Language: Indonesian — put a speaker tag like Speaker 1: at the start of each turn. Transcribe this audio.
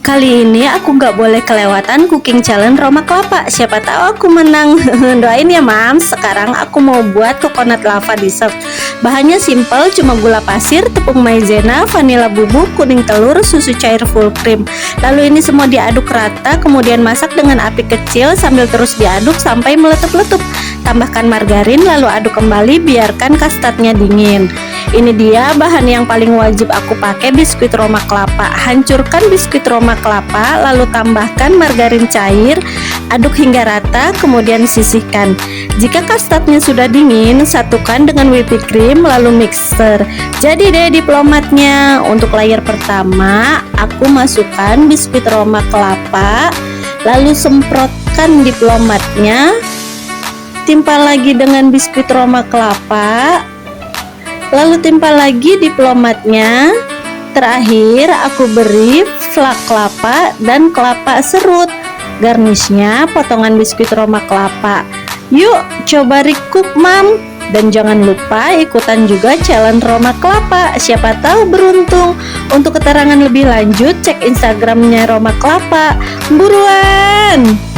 Speaker 1: Kali ini aku nggak boleh kelewatan cooking challenge Roma Kelapa. Siapa tahu aku menang. Doain ya Mams. Sekarang aku mau buat coconut lava dessert. Bahannya simple, cuma gula pasir, tepung maizena, vanila bubuk, kuning telur, susu cair full cream. Lalu ini semua diaduk rata, kemudian masak dengan api kecil sambil terus diaduk sampai meletup-letup. Tambahkan margarin, lalu aduk kembali, biarkan custardnya dingin. Ini dia bahan yang paling wajib aku pakai, biskuit Roma Kelapa. Hancurkan biskuit Roma Kelapa, lalu tambahkan margarin cair, aduk hingga rata, kemudian sisihkan. Jika custardnya sudah dingin, satukan dengan whipped cream, lalu mixer. Jadi deh diplomatnya. Untuk layer pertama, aku masukkan biskuit Roma Kelapa, lalu semprotkan diplomatnya. Timpa lagi dengan biskuit Roma Kelapa, lalu timpa lagi diplomatnya. Terakhir aku beri flak kelapa dan kelapa serut. Garnishnya potongan biskuit Roma Kelapa. Yuk coba recook Mam. Dan jangan lupa ikutan juga challenge Roma Kelapa. Siapa tahu beruntung. Untuk keterangan lebih lanjut cek Instagramnya Roma Kelapa. Buruan.